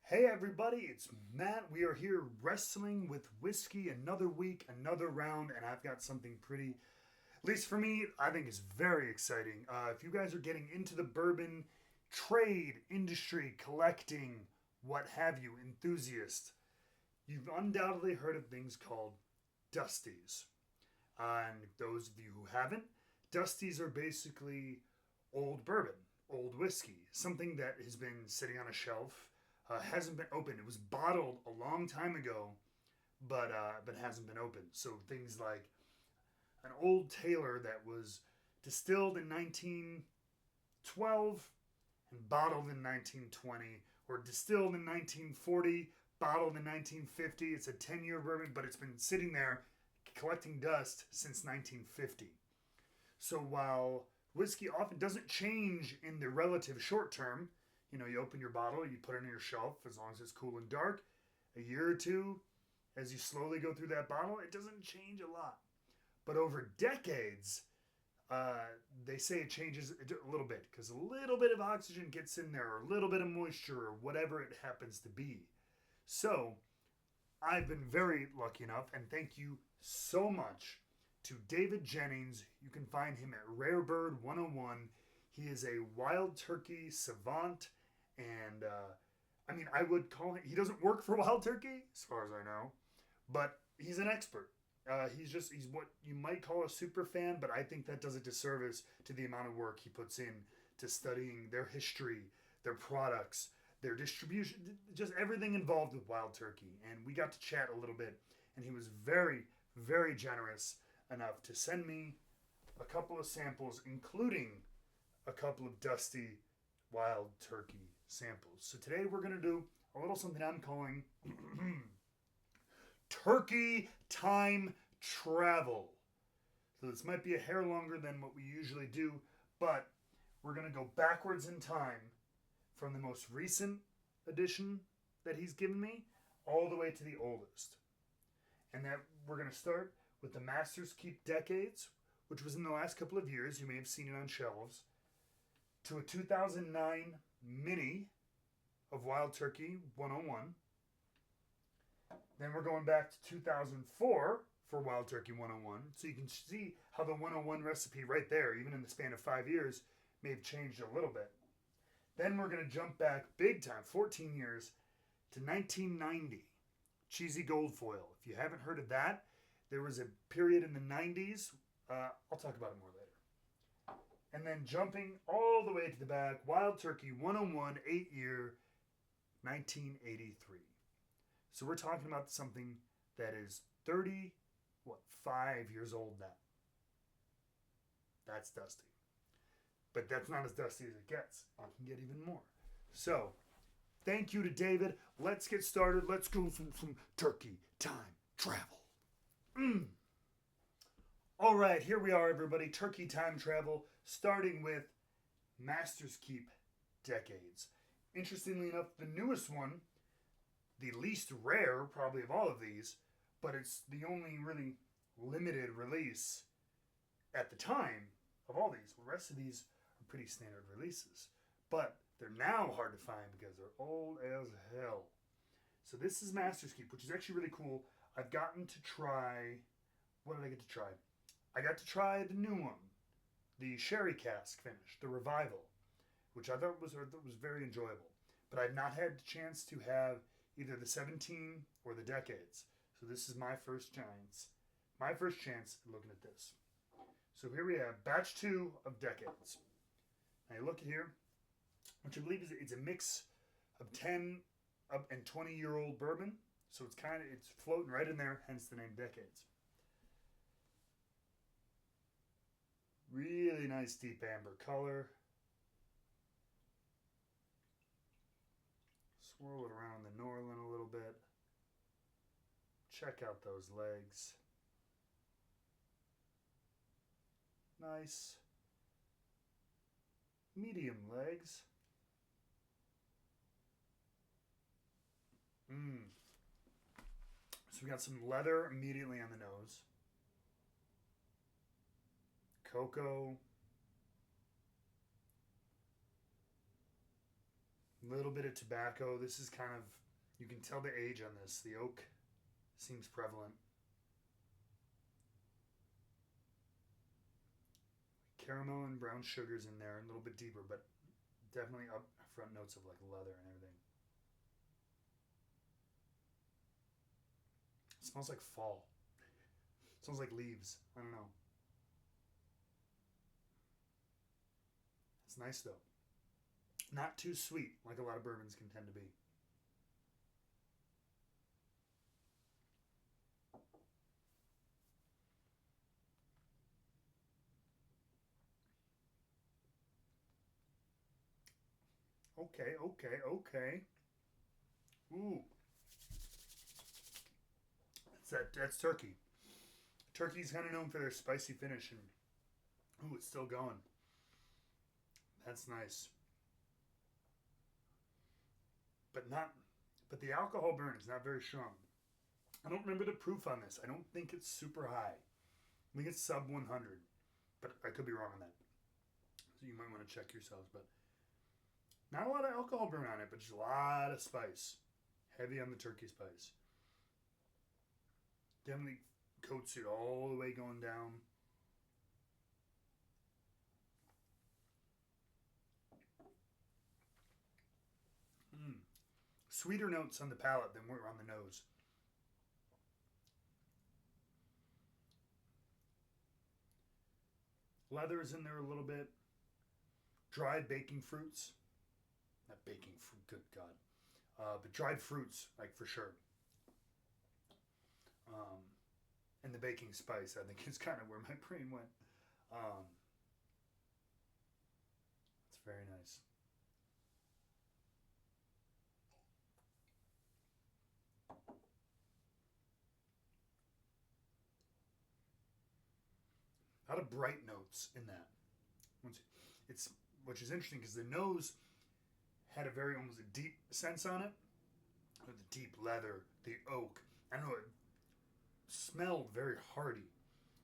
Hey everybody, it's Matt. We are here wrestling with whiskey. Another week, another round, and I've got something pretty, at least for me, I think is very exciting. If you guys are getting into the bourbon trade, industry, collecting, what have you, enthusiast, you've undoubtedly heard of things called Dusties. And those of you who haven't, Dusties are basically old bourbon, old whiskey, something that has been sitting on a shelf, hasn't been opened. It was bottled a long time ago, but hasn't been opened. So things like an old Taylor that was distilled in 1912 and bottled in 1920, or distilled in 1940, bottled in 1950. It's a 10-year bourbon, but it's been sitting there collecting dust since 1950. So while whiskey often doesn't change in the relative short term, you open your bottle, you put it on your shelf as long as it's cool and dark. A year or two, as you slowly go through that bottle, it doesn't change a lot. But over decades, they say it changes a little bit because a little bit of oxygen gets in there, or a little bit of moisture, or whatever it happens to be. So I've been very lucky enough, and thank you so much to David Jennings. You can find him at Rarebird 101. He is a wild turkey savant, and I would call him. He doesn't work for Wild Turkey, as far as I know, but he's an expert. He's what you might call a super fan, but I think that does a disservice to the amount of work he puts in to studying their history, their products, their distribution, just everything involved with Wild Turkey. And we got to chat a little bit, and he was very, very generous enough to send me a couple of samples, including a couple of dusty Wild Turkey samples. So today we're going to do a little something I'm calling Turkey Time Travel. So this might be a hair longer than what we usually do, but we're going to go backwards in time from the most recent edition that he's given me all the way to the oldest. And that we're going to start with the Masters Keep Decades, which was in the last couple of years. You may have seen it on shelves, to a 2009 mini of Wild Turkey 101. Then we're going back to 2004 for Wild Turkey 101. So you can see how the 101 recipe right there, even in the span of 5 years, may have changed a little bit. Then we're going to jump back big time, 14 years, to 1990. Cheesy Gold Foil. If you haven't heard of that, there was a period in the 90s. I'll talk about it more later. And then jumping all the way to the back, Wild Turkey 101, 8-year, 1983. So we're talking about something that is 5 years old now. That's dusty. But that's not as dusty as it gets. It can get even more. So, thank you to David. Let's get started. Let's go from Turkey Time Travel. All right, here we are, everybody. Turkey Time Travel, starting with Masters Keep Decades. Interestingly enough, the newest one, the least rare probably of all of these, but it's the only really limited release at the time of all these. The rest of these are pretty standard releases, but they're now hard to find because they're old as hell. So this is Masters Keep, which is actually really cool. I've gotten to try. What did I get to try? I got to try the new one, the sherry cask finish, the revival, which I thought was very enjoyable. But I've not had the chance to have either the 17 or the decades. So this is my first chance. My first chance at looking at this. So here we have batch 2 of decades. Now you look at here, which I believe it's a mix of 10 and 20-year-old bourbon. So it's floating right in there, hence the name decades. Really nice deep amber color. Swirl it around the Norland a little bit. Check out those legs. Nice medium legs. So we got some leather immediately on the nose. Cocoa. A little bit of tobacco. This is kind of, you can tell the age on this. The oak seems prevalent. Caramel and brown sugars in there, a little bit deeper, but definitely up front notes of like leather and everything. It smells like fall. It smells like leaves. I don't know. It's nice though. Not too sweet like a lot of bourbons can tend to be. Okay, okay, okay. Ooh. That's turkey. Turkey's kind of known for their spicy finish, and ooh, it's still going. That's nice. But not but the alcohol burn is not very strong. I don't remember the proof on this. I don't think it's super high. I think it's sub 100, but I could be wrong on that. So you might want to check yourselves, but not a lot of alcohol burn on it, but just a lot of spice. Heavy on the turkey spice. Definitely coats it all the way going down. Mm. Sweeter notes on the palate than were on the nose. Leather is in there a little bit. Dried baking fruits. Not baking fruit, good God. But dried fruits, like for sure. Um, and the baking spice, I think, is kind of where my brain went. Um, it's very nice. A lot of bright notes in that. It's which is interesting because the nose had a very almost a deep sense on it, with the deep leather, the oak. I don't know. It smelled very hearty,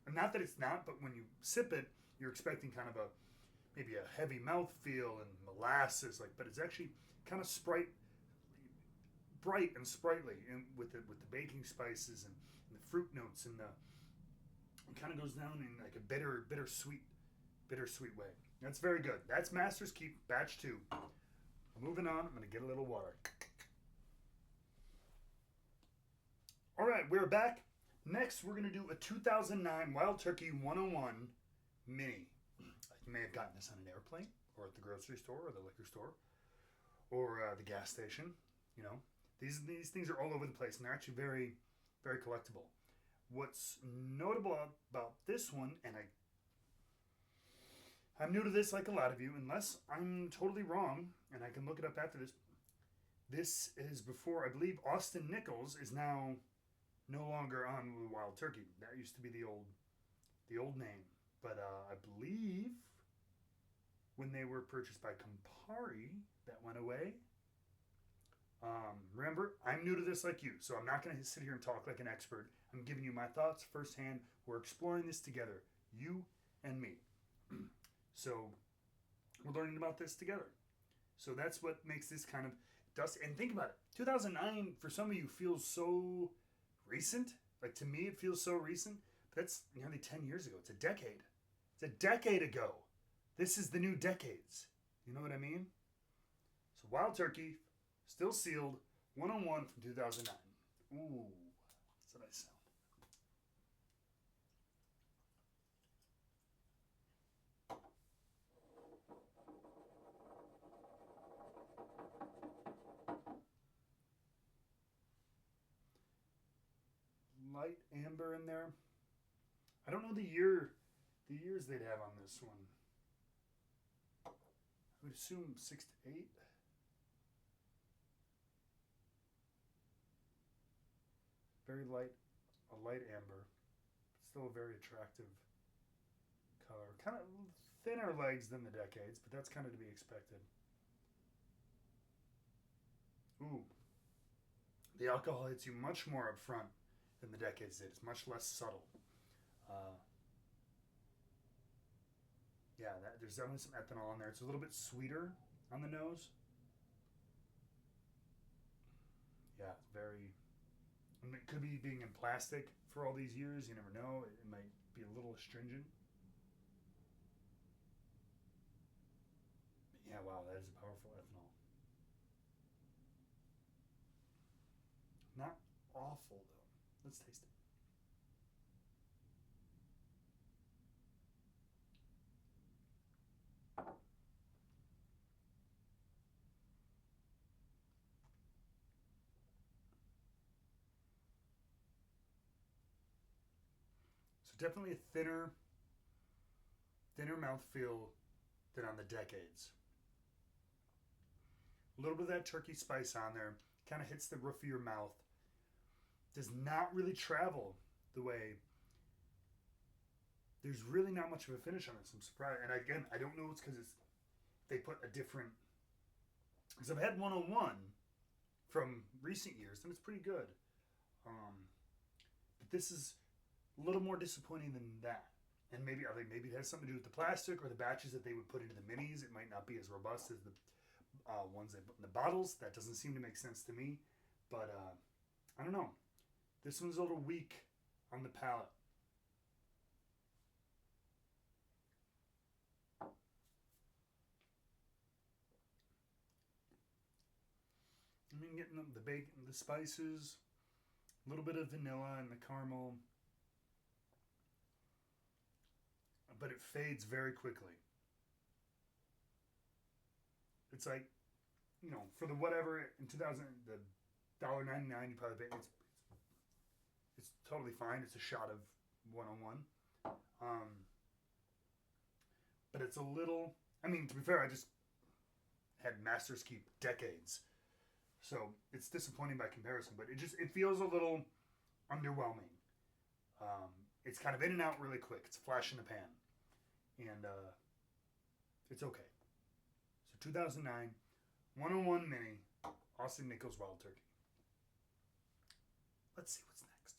and not that it's not, but when you sip it, you're expecting kind of a maybe a heavy mouth feel and molasses, like, but it's actually kind of bright and sprightly, and with the baking spices and the fruit notes and the it kind of goes down in like a bittersweet way. That's very good. That's Master's Keep Batch 2. Moving on, I'm going to get a little water. All right, we're back. Next, we're going to do a 2009 Wild Turkey 101 Mini. You may have gotten this on an airplane, or at the grocery store, or the liquor store, or the gas station. You know, these things are all over the place, and they're actually very, very collectible. What's notable about this one, and I'm new to this like a lot of you, unless I'm totally wrong, and I can look it up after this. This is before, I believe, Austin Nichols is now no longer on Wild Turkey. That used to be the old name. But I believe when they were purchased by Campari, that went away. Remember, I'm new to this like you, so I'm not going to sit here and talk like an expert. I'm giving you my thoughts firsthand. We're exploring this together, you and me. So we're learning about this together. So that's what makes this kind of dust. And think about it. 2009, for some of you, feels so recent. Like, to me, it feels so recent. But that's nearly 10 years ago. It's a decade. It's a decade ago. This is the new decades. You know what I mean? So Wild Turkey, still sealed, 101 from 2009. Ooh, that's a nice sound. Light amber in there. I don't know the years they'd have on this one. I would assume 6 to 8. Very light, a light amber. Still a very attractive color. Kind of thinner legs than the decades, but that's kind of to be expected. Ooh, the alcohol hits you much more up front than the decades did. It's much less subtle. Uh, yeah, there's definitely some ethanol in there. It's a little bit sweeter on the nose. Yeah, it's very. I mean, it could be being in plastic for all these years. You never know. It might be a little astringent. But yeah, wow, that is a powerful ethanol. Not awful though. Let's taste it. So definitely a thinner mouthfeel than on the Decades. A little bit of that turkey spice on there. Kind of hits the roof of your mouth. Does not really travel the way. There's really not much of a finish on this. I'm surprised. And again, I don't know it's because it's they put a different. Because I've had 101 from recent years, and it's pretty good. But this is a little more disappointing than that. And maybe I think maybe it has something to do with the plastic or the batches that they would put into the minis. It might not be as robust as the ones they put in the bottles. That doesn't seem to make sense to me. But I don't know. This one's a little weak on the palate. I mean, getting the bacon, the spices, a little bit of vanilla and the caramel, but it fades very quickly. It's like, for the whatever in 2000, the $1.99 you probably pay. It's totally fine. It's a shot of 101. Um, but it's a little. I mean, to be fair, I just had Masters Keep Decades, so it's disappointing by comparison. But it feels a little underwhelming. Um, it's kind of in and out really quick. It's a flash in the pan, and it's okay. So 2009, 101 Mini, Austin Nichols Wild Turkey. Let's see what's next.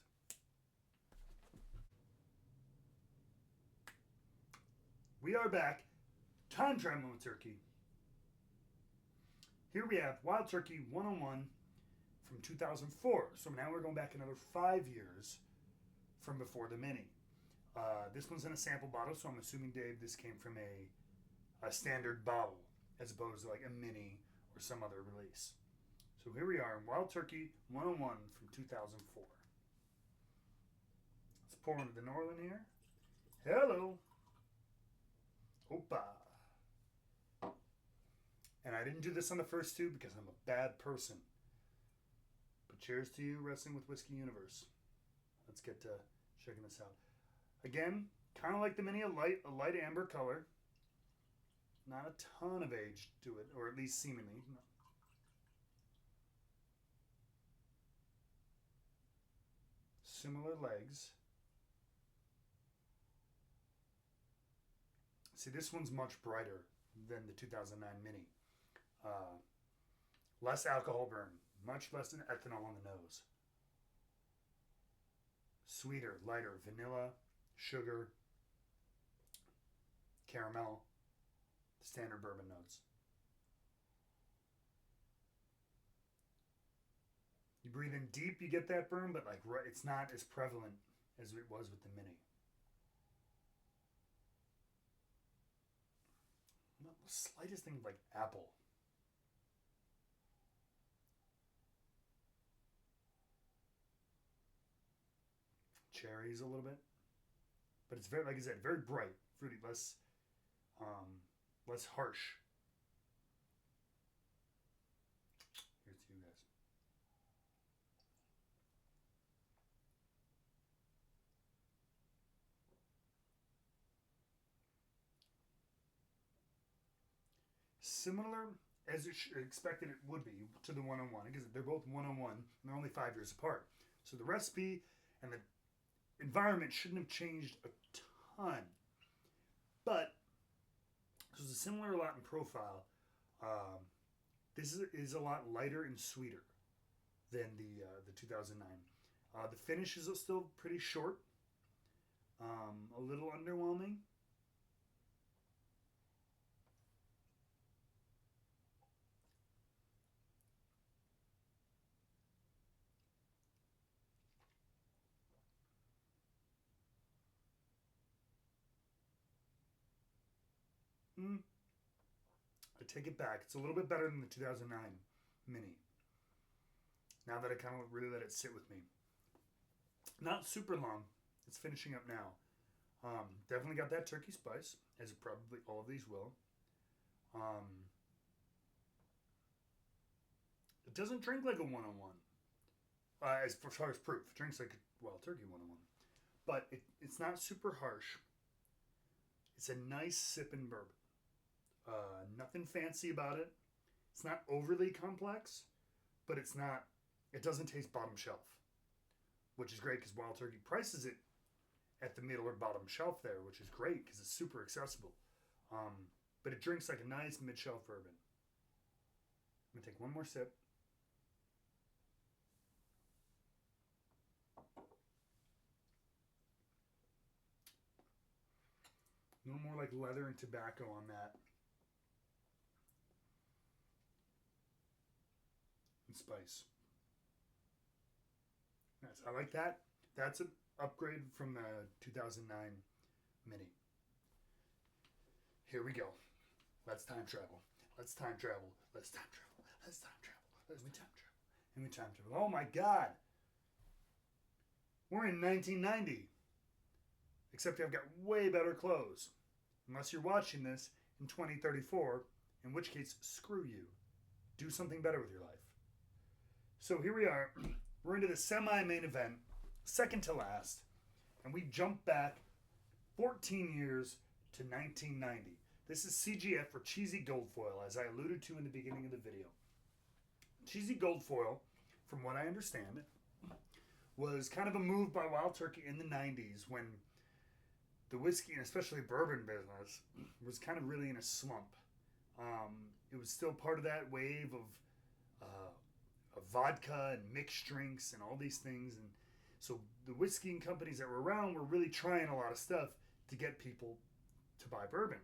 We are back. Time traveling with turkey. Here we have Wild Turkey 101 from 2004. So now we're going back another 5 years from before the Mini. This one's in a sample bottle, so I'm assuming, Dave, this came from a standard bottle as opposed to like a Mini or some other release. So here we are, Wild Turkey 101 from 2004. Let's pour into the Norland here. Hello. Opa. And I didn't do this on the first two because I'm a bad person. But cheers to you, Wrestling with Whiskey Universe. Let's get to checking this out. Again, kind of like the Mini, a light amber color. Not a ton of age to it, or at least seemingly. Similar legs. See, this one's much brighter than the 2009 Mini. Less alcohol burn, much less ethanol on the nose. Sweeter, lighter, vanilla, sugar, caramel, standard bourbon notes. You breathe in deep, you get that burn, but it's not as prevalent as it was with the Mini. Not the slightest thing like apple. Cherries a little bit, but it's very, like I said, very bright, fruity, less harsh. Here's to you guys. Similar as expected it would be to the 101 because they're both 101 and they're only 5 years apart. So the recipe and the environment shouldn't have changed a ton, but there's a similar lot in profile. This is a lot lighter and sweeter than the 2009. The finish is still pretty short, a little underwhelming. I take it back. It's a little bit better than the 2009 Mini. Now that I kind of really let it sit with me. Not super long. It's finishing up now. Definitely got that turkey spice, as probably all of these will. It doesn't drink like a 101. As far as proof, it drinks like a Wild Turkey 101. But it's not super harsh. It's a nice sipping bourbon. Nothing fancy about it. It's not overly complex, but it doesn't taste bottom shelf, which is great because Wild Turkey prices it at the middle or bottom shelf there, which is great because it's super accessible. But it drinks like a nice mid-shelf bourbon. I'm going to take one more sip. A little more like leather and tobacco on that. And spice. Nice. I like that. That's an upgrade from the 2009 Mini. Here we go. Let's time travel. Let's time travel. Let's time travel. Let's time travel. Let's time travel. Let me time travel. Oh my God. We're in 1990. Except I've got way better clothes. Unless you're watching this in 2034, in which case, screw you. Do something better with your life. So here we are. We're into the semi-main event, second to last, and we jump back 14 years to 1990. This is CGF for Cheesy Gold Foil, as I alluded to in the beginning of the video. Cheesy Gold Foil, from what I understand, was kind of a move by Wild Turkey in the 90s when the whiskey, and especially bourbon business, was kind of really in a slump. It was still part of that wave of vodka and mixed drinks and all these things. And so the whiskey companies that were around were really trying a lot of stuff to get people to buy bourbon.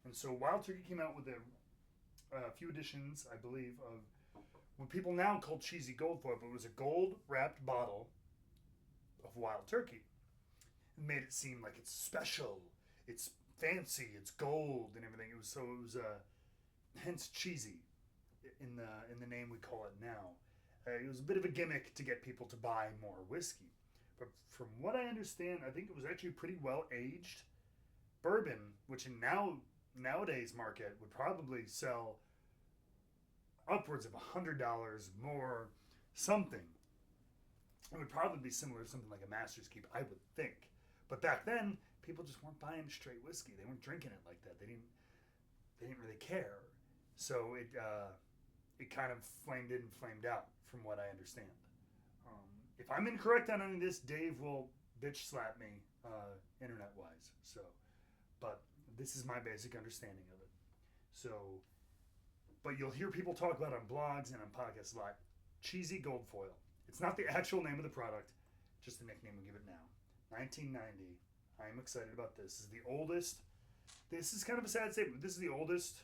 And so Wild Turkey came out with a few editions, I believe, of what people now call Cheesy Gold Foil, but it was a gold-wrapped bottle of Wild Turkey. It made it seem like it's special, it's fancy, it's gold and everything. It was hence cheesy in the name we call it now. It was a bit of a gimmick to get people to buy more whiskey. But from what I understand, I think it was actually pretty well aged bourbon, which in nowadays market would probably sell upwards of $100 more something. It would probably be similar to something like a Master's Keep, I would think. But back then, people just weren't buying straight whiskey. They weren't drinking it like that. They didn't really care. So it kind of flamed in and flamed out, from what I understand. If I'm incorrect on any of this, Dave will bitch slap me internet-wise. So, but this is my basic understanding of it. So, but you'll hear people talk about it on blogs and on podcasts a lot. Cheesy Gold Foil. It's not the actual name of the product, just the nickname we give it now. 1990. I am excited about this. This is the oldest. This is kind of a sad statement. This is the oldest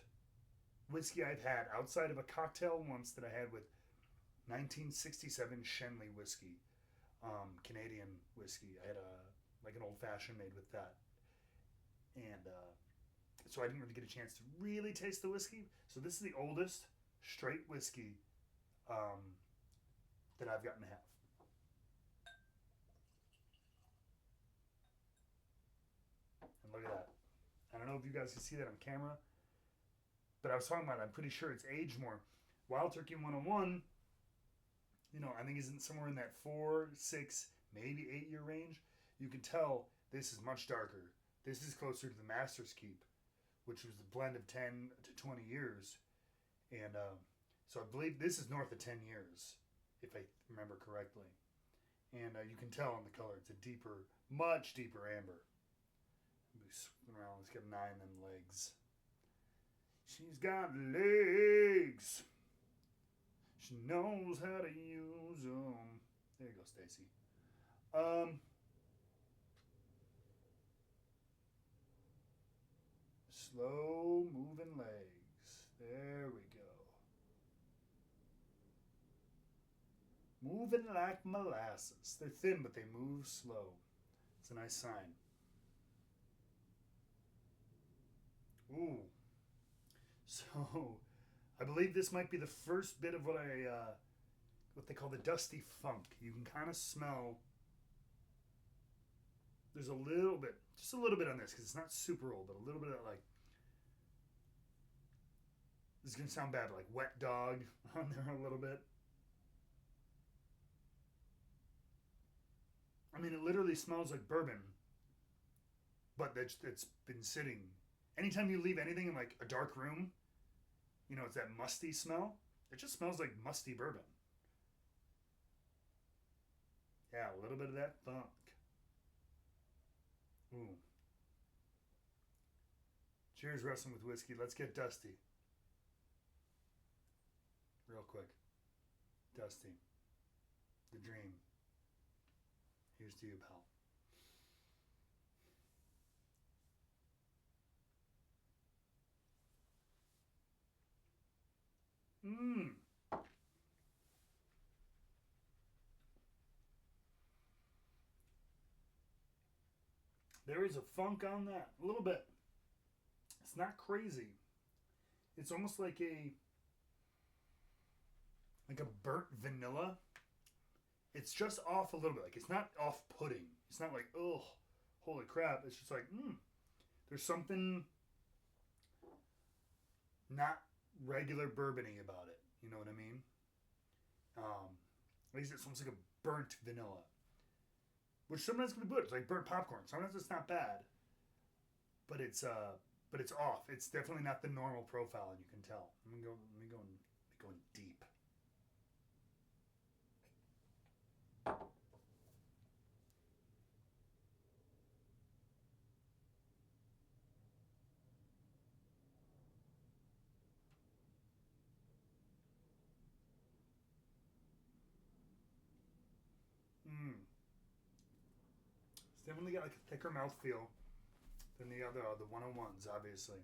whiskey I've had outside of a cocktail once that I had with 1967 Shenley whiskey, Canadian whiskey. I had an old fashioned made with that, and so I didn't really get a chance to really taste the whiskey. So this is the oldest straight whiskey that I've gotten to have. And look at that. I don't know if you guys can see that on camera, but I was talking about it. I'm pretty sure it's aged more. Wild Turkey 101, I think isn't somewhere in that 4, 6, maybe 8 year range. You can tell this is much darker. This is closer to the Master's Keep, which was the blend of 10 to 20 years. And so I believe this is north of 10 years, if I remember correctly. And you can tell in the color, it's a deeper, much deeper amber. Be swinging around. Let's get an eye on them legs. She's got legs. She knows how to use them. There you go, Stacy. Slow moving legs. There we go. Moving like molasses. They're thin, but they move slow. It's a nice sign. Ooh, So, I believe this might be the first bit of what what they call the dusty funk. You can kind of smell. There's a little bit, just a little bit on this because it's not super old, but a little bit of like. This is gonna sound bad, but like wet dog on there a little bit. I mean, it literally smells like bourbon, but it's been sitting. Anytime you leave anything in like a dark room, it's that musty smell. It just smells like musty bourbon. Yeah, a little bit of that funk. Ooh. Cheers, wrestling with whiskey. Let's get dusty. Real quick. Dusty. The dream. Here's to you, pal. Mmm. There is a funk on that. A little bit. It's not crazy. It's almost like a burnt vanilla. It's just off a little bit. Like, it's not off-putting. It's not like, oh, holy crap. It's just like, there's something not regular bourbon-y about it. You know what I mean? At least it's almost like a burnt vanilla. Which sometimes can be good. It's like burnt popcorn. Sometimes it's not bad. But it's off. It's definitely not the normal profile, and you can tell. Let me go deep. It's definitely got like a thicker mouthfeel than the 101s, obviously.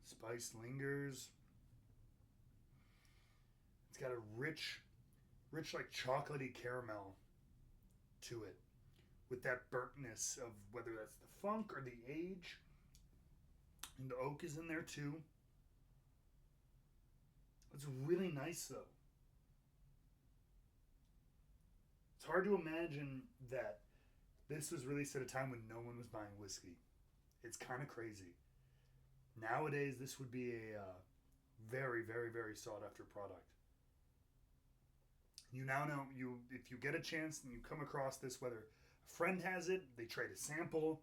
Spice lingers. It's got a rich like chocolatey caramel to it, with that burntness of whether that's the funk or the age. And the oak is in there too. It's really nice though. It's hard to imagine that this was released at a time when no one was buying whiskey. It's kind of crazy. Nowadays, this would be a very, very, very sought after product. You now know if you get a chance and you come across this, whether a friend has it, they trade a sample,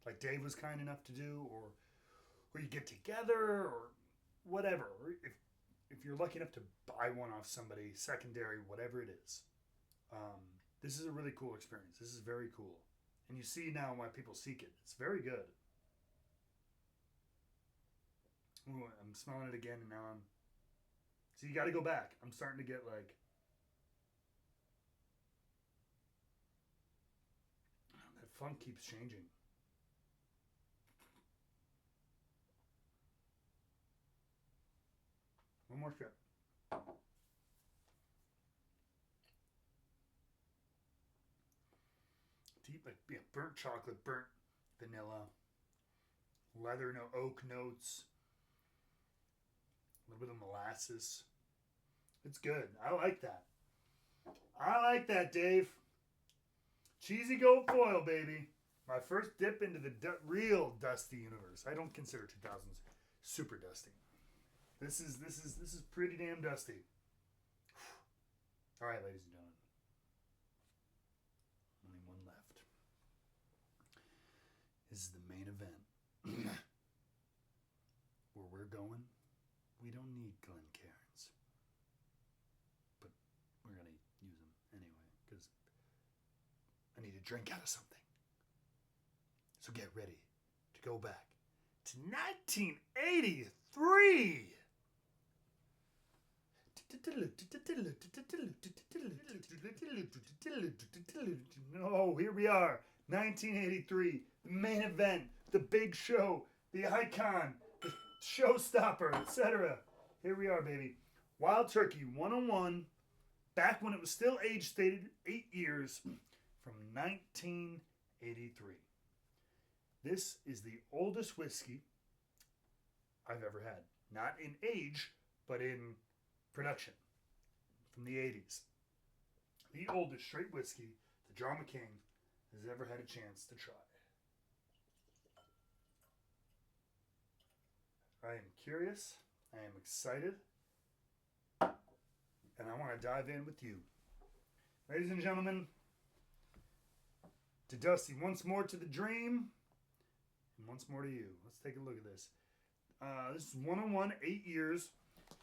like Dave was kind enough to do, or you get together, or whatever. Or if you're lucky enough to buy one off somebody, secondary, whatever it is. This is a really cool experience. This is very cool. And you see now why people seek it. It's very good. Ooh, I'm smelling it again, and now So you got to go back. I'm starting to get like... that funk keeps changing. One more sip. Deep, like burnt chocolate, burnt vanilla, leather, oak notes, a little bit of molasses. It's good. I like that. I like that, Dave. Cheesy gold foil, baby. My first dip into the real dusty universe. I don't consider 2000s super dusty. This is pretty damn dusty. All right, ladies and gentlemen. Only one left. This is the main event. Where we're going, we don't need Glencairns. But we're going to use them anyway, because I need a drink out of something. So get ready to go back to 1983. Oh, here we are. 1983. The main event. The big show. The icon. The showstopper, etc. Here we are, baby. Wild Turkey 101. Back when it was still age stated, 8 years. From 1983. This is the oldest whiskey I've ever had. Not in age, but in production. From the 80s. The oldest straight whiskey that John McCain has ever had a chance to try. I am curious. I am excited. And I want to dive in with you. Ladies and gentlemen, to Dusty, once more to the dream, and once more to you. Let's take a look at this. This is 101, 8 years.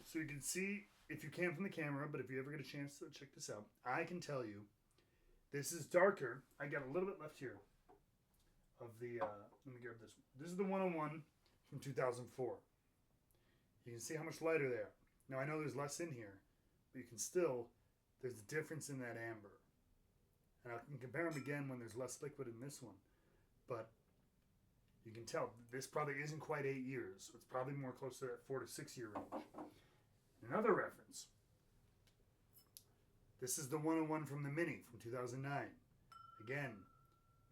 So you can see, if you can from the camera, but if you ever get a chance to check this out, I can tell you, this is darker. I got a little bit left here of the, let me grab this one. This is the 101 from 2004. You can see how much lighter they are. Now I know there's less in here, but you can still, there's a difference in that amber. And I can compare them again when there's less liquid in this one. But you can tell this probably isn't quite 8 years. It's probably more close to that 4 to 6 year range. Another reference. This is the 101 from the Mini from 2009. Again,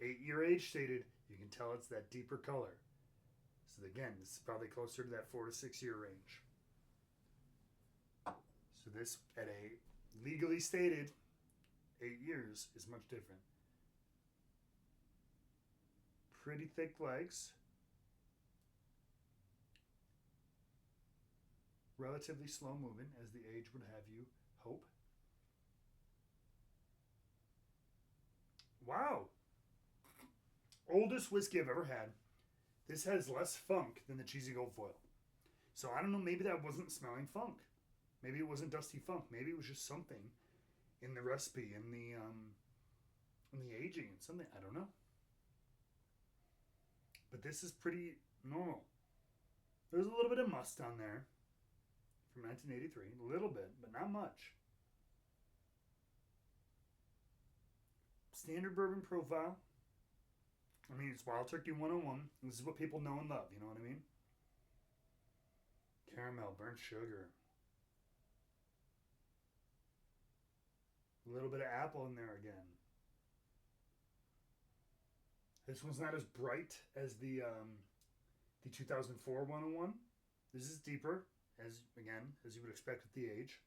8 year age stated. You can tell it's that deeper color. So again, this is probably closer to that 4 to 6 year range. So this, at a legally stated 8 years, is much different. Pretty thick legs. Relatively slow moving, as the age would have you hope. Wow. Oldest whiskey I've ever had. This has less funk than the Cheesy Gold Foil. So I don't know, maybe that wasn't smelling funk. Maybe it wasn't dusty funk. Maybe it was just something in the recipe, in the aging and something. I don't know. But this is pretty normal. There's a little bit of must on there from 1983. A little bit, but not much. Standard bourbon profile. I mean, it's Wild Turkey 101. This is what people know and love, you know what I mean? Caramel, burnt sugar. A little bit of apple in there again. This one's not as bright as the 2004 101. This is deeper, as you would expect with the age.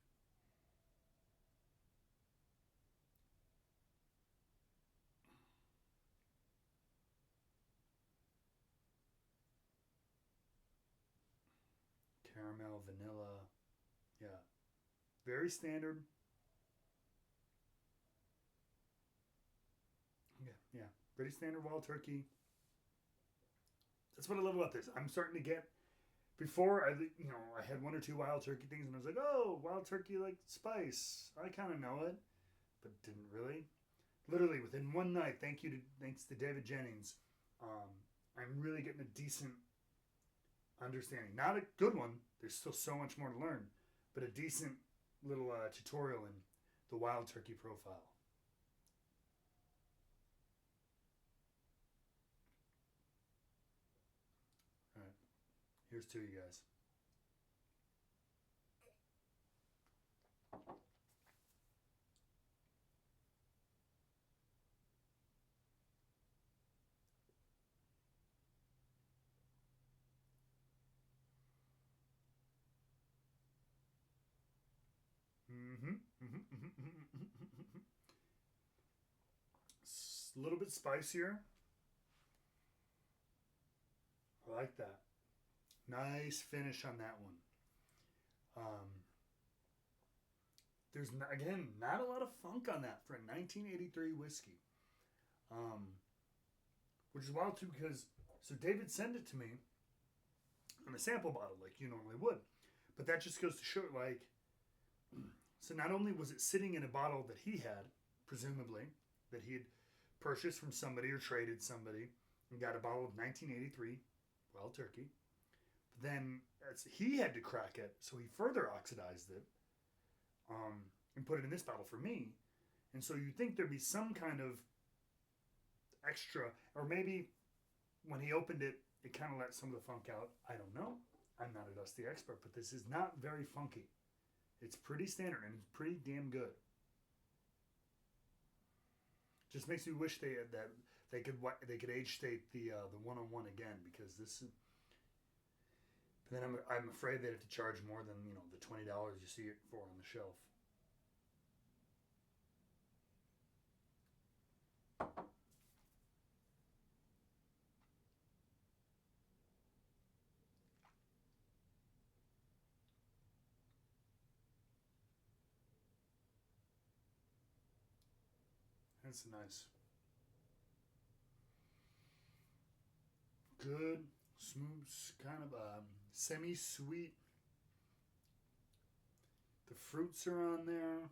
Caramel, vanilla. Yeah. Very standard. Yeah. Pretty standard Wild Turkey. That's what I love about this. I'm starting to get, before I had 1 or 2 Wild Turkey things and I was like, oh, Wild Turkey like spice. I kind of know it, but didn't really. Literally within one night, thanks to David Jennings, I'm really getting a decent understanding. Not a good one. There's still so much more to learn, but a decent little tutorial in the Wild Turkey profile. All right, here's to you guys. A little bit spicier. I like that. Nice finish on that one. There's again not a lot of funk on that for a 1983 whiskey, which is wild too because David sent it to me in a sample bottle like you normally would, but that just goes to show like. So not only was it sitting in a bottle that he had, presumably, that he had purchased from somebody or traded somebody and got a bottle of 1983 Wild Turkey, but then he had to crack it, so he further oxidized it and put it in this bottle for me. And so you'd think there'd be some kind of extra, or maybe when he opened it, it kind of let some of the funk out. I don't know. I'm not a dusty expert, but this is not very funky. It's pretty standard and it's pretty damn good. Just makes me wish they could age state the 101 again, because And then I'm afraid they have to charge more than the $20 you see it for on the shelf. That's nice. Good, smooth, kind of semi-sweet. The fruits are on there.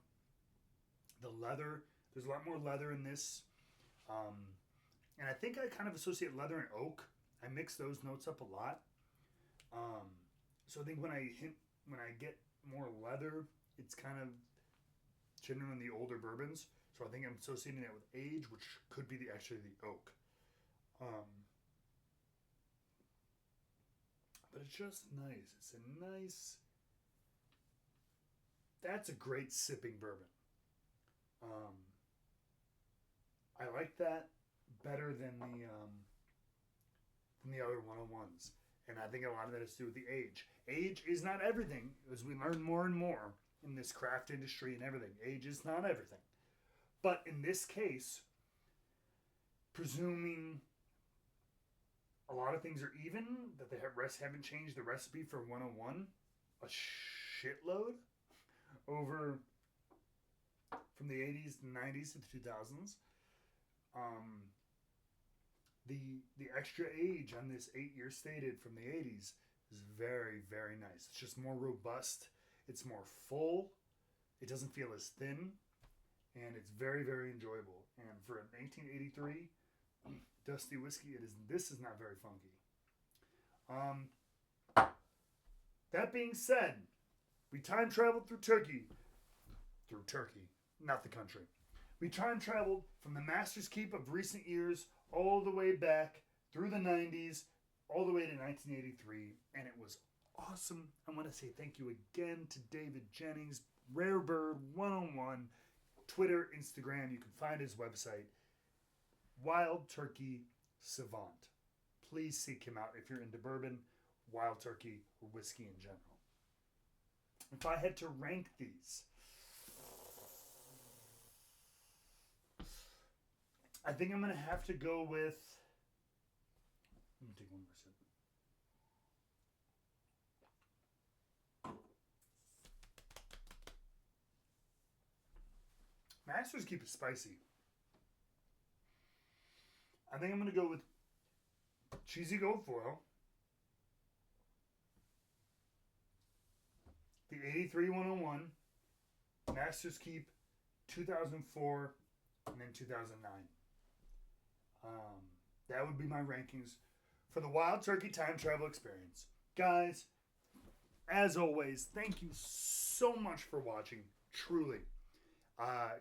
The leather. There's a lot more leather in this. And I think I kind of associate leather and oak. I mix those notes up a lot. So I think when I get more leather, it's kind of generally the older bourbons. So I think I'm associating that with age, which could be actually the oak. But it's just nice. It's a nice. That's a great sipping bourbon. I like that better than the other 101s. And I think a lot of that has to do with the age. Age is not everything, as we learn more and more in this craft industry and everything. Age is not everything. But in this case, presuming a lot of things are even, that they haven't changed the recipe for 101 a shitload over from the 80s and 90s to the 2000s. The extra age on this 8-year stated from the 80s is very, very nice. It's just more robust. It's more full. It doesn't feel as thin. And it's very, very enjoyable. And for a 1983 dusty whiskey, this is not very funky. That being said, we time traveled through Turkey, not the country. We time traveled from the Master's Keep of recent years all the way back through the 90s, all the way to 1983, and it was awesome. I want to say thank you again to David Jennings, Rarebird 101, Twitter, Instagram. You can find his website, Wild Turkey Savant. Please seek him out if you're into bourbon, wild turkey, or whiskey in general. If I had to rank these, I think I'm going to have to go with... Let me take one more sip. Master's Keep is spicy. I think I'm going to go with Cheesy Gold Foil, the 83 101, Master's Keep 2004, and then 2009. That would be my rankings for the Wild Turkey Time Travel Experience. Guys, as always, thank you so much for watching. Truly.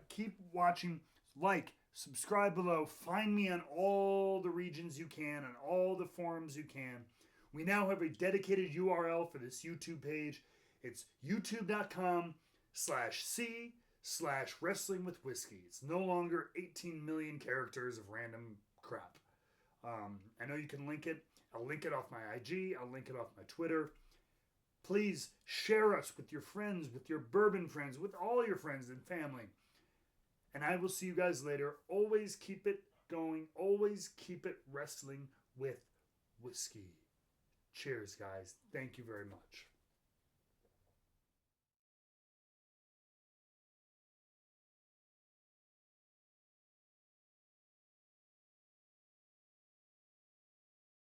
Keep watching. Like, subscribe below. Find me on all the regions you can, on all the forums you can. We now have a dedicated URL for this YouTube page. It's youtube.com/c/WrestlingWithWhiskey. It's no longer 18 million characters of random crap. I know you can link it. I'll link it off my IG. I'll link it off my Twitter. Please share us with your friends, with your bourbon friends, with all your friends and family. And I will see you guys later. Always keep it going. Always keep it wrestling with whiskey. Cheers, guys. Thank you very much.